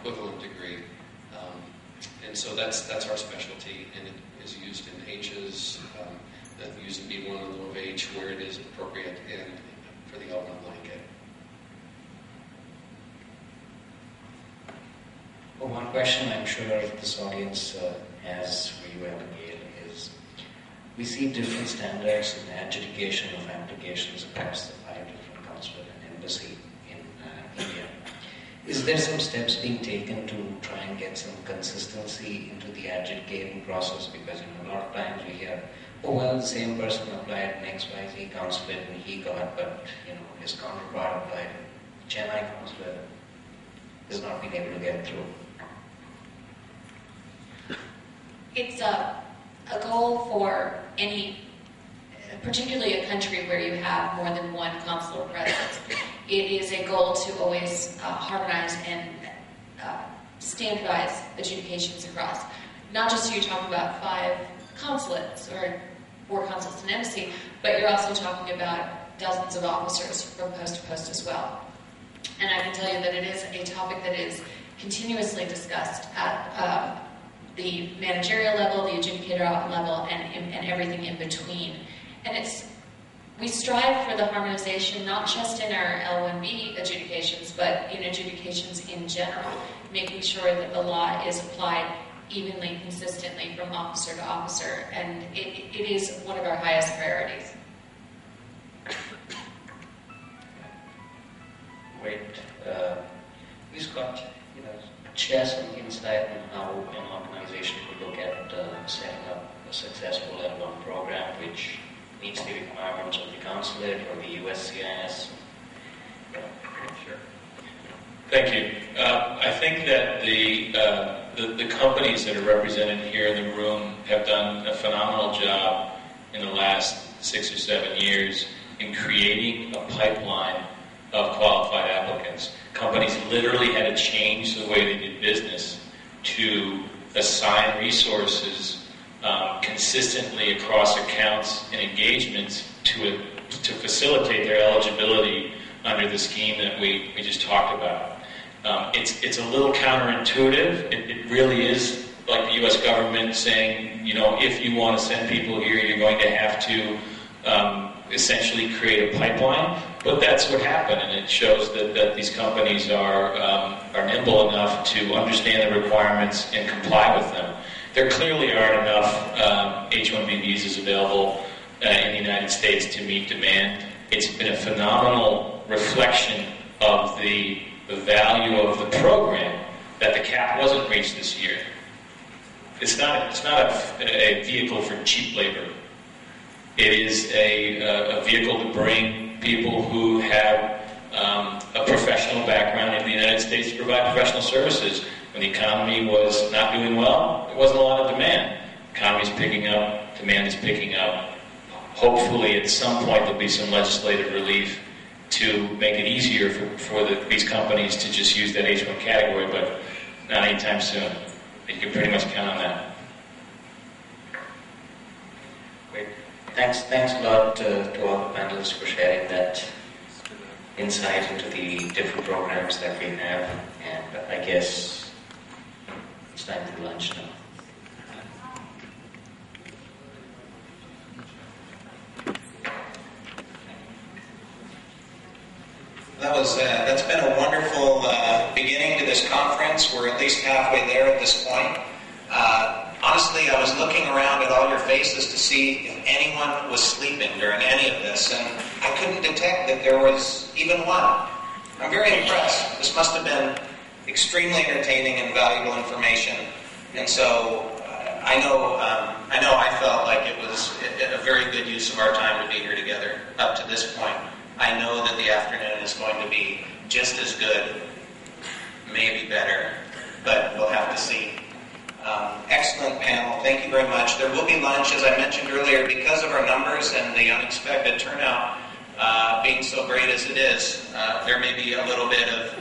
equivalent degree. And so that's our specialty, and it is used in H's, used in B1 in lieu of H where it is appropriate, and for the L1 blanket. Well, one question I'm sure this audience has for you, Abigail, is we see different standards in the adjudication of applications across the 5 different consulate and embassy in India. Is there some steps being taken to try and get some consistency into the adjudicating process? Because a lot of times we hear, oh well, the same person applied in XYZ consulate and he got, but his counterpart applied in Chennai consulate has not been able to get through. It's a goal for any, particularly a country where you have more than one consular presence. It is a goal to always harmonize and standardize adjudications across. Not just so you're talking about 5 consulates or 4 consulates and embassy, but you're also talking about dozens of officers from post to post as well. And I can tell you that it is a topic that is continuously discussed at the managerial level, the adjudicator level, and everything in between. And we strive for the harmonization not just in our L1B adjudications, but in adjudications in general, making sure that the law is applied evenly, consistently from officer to officer, and it is one of our highest priorities. Great. We've got share some insight on how an organization could look at setting up a successful L1 program which meets the requirements of the consulate or the USCIS. Sure. Thank you. I think that the companies that are represented here in the room have done a phenomenal job in the last 6 or 7 years in creating a pipeline of qualified applicants. Companies literally had to change the way they did business to assign resources consistently across accounts and engagements to facilitate their eligibility under the scheme that we just talked about. It's a little counterintuitive. It really is like the U.S. government saying, if you want to send people here, you're going to have to essentially create a pipeline. But that's what happened, and it shows that these companies are nimble enough to understand the requirements and comply with them. There clearly aren't enough H-1B visas available in the United States to meet demand. It's been a phenomenal reflection of the value of the program that the cap wasn't reached this year. It's not a vehicle for cheap labor. It is a vehicle to bring people who have a professional background in the United States to provide professional services. When the economy was not doing well, there wasn't a lot of demand. The economy is picking up, demand is picking up. Hopefully at some point there'll be some legislative relief to make it easier for these companies to just use that H1 category, but not anytime soon. You can pretty much count on that. Great. Thanks a lot to all the panelists for sharing that insight into the different programs that we have. And I guess it's time for lunch now. That's been a wonderful beginning to this conference. We're at least halfway there at this point. Honestly, I was looking around at all your faces to see if anyone was sleeping during any of this, and I couldn't detect that there was even one. I'm very impressed. This must have been extremely entertaining and valuable information, and so I know I felt like it was a very good use of our time to be here together up to this point. I know that the afternoon is going to be just as good, maybe better, but we'll have to see. Excellent panel. Thank you very much. There will be lunch, as I mentioned earlier, because of our numbers and the unexpected turnout being so great as it is. There may be a little bit of